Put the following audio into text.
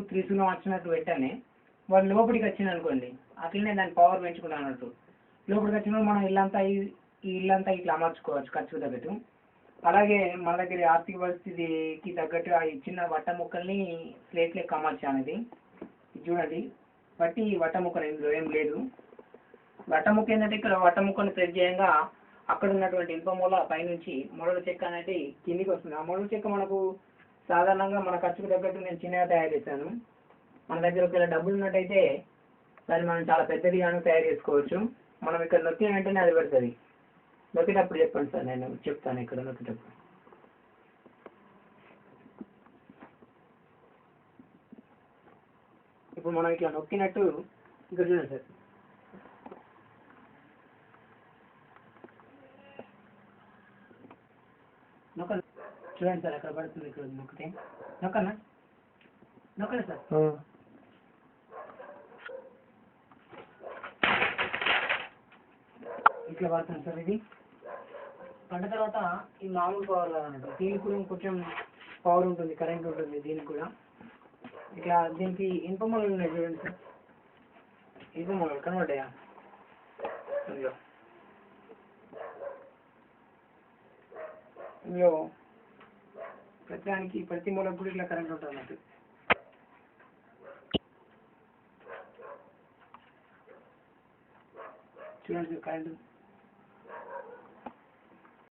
త్రిశూలం వచ్చినట్టు పెట్టానే వాళ్ళు లోపలికి వచ్చింది అనుకోండి, అట్లనే దాని పవర్ పెంచుకుంటాను అన్నట్టు. లోపలికి వచ్చినప్పుడు మనం ఇల్లంతా ఈ ఇల్లంతా ఇట్లా అమర్చుకోవచ్చు ఖర్చుకు తగ్గట్టు. అలాగే మన దగ్గర ఆర్థిక పరిస్థితికి తగ్గట్టు ఆ చిన్న వట్ట ముక్కల్ని ప్లేట్ లెక్క అమర్చాను. ఇది చూడండి, బట్టి వట్ట ముక్కలు ఇందులో ఏం లేదు. వట్ట ముక్క ఏంటంటే ఇక్కడ వట్ట ముక్కను ప్రెస్ చేయంగా అక్కడ ఉన్నటువంటి ఇనుప మూల పైనుంచి మొడల చెక్క అనేది కిందికి వస్తుంది. ఆ మొడల చెక్క మనకు సాధారణంగా మన ఖర్చుకు తగ్గట్టు నేను చిన్నగా తయారు చేశాను. మన దగ్గర ఒకవేళ డబ్బులు ఉన్నట్టయితే దాన్ని మనం చాలా పెద్దదిగాను తయారు చేసుకోవచ్చు. మనం ఇక్కడ నొక్కిన వెంటనే అది పెడుతుంది. నొక్కేటప్పుడు చెప్పండి సార్, నేను చెప్తాను ఇక్కడ నొక్కేటప్పుడు. ఇప్పుడు మనం ఇట్లా నొక్కినట్టు ఇక్కడ చూడండి సార్, నొక్కండి చూడండి సార్, అక్కడ పడుతుంది. ఇక్కడ నొక్కితే నొక్కనా, నొక్కండి సార్. ఇట్లా పడుతుంది సార్. ఇది పడ్డ తర్వాత ఈ మామూలు పవర్ అన్నట్టు, దీనికి కూడా కొంచెం పవర్ ఉంటుంది, కరెంట్ ఉంటుంది దీనికి కూడా. ఇట్లా దీనికి ఇనుప మొలలు ఉన్నాయి చూడండి సార్, ఇనుప మొలలు కనబడ్డాయా? ఇందులో ప్రతి మూలకు కూడా ఇట్లా కరెంట్ ఉంటుంది అన్నట్టు. చూడండి కరెంట్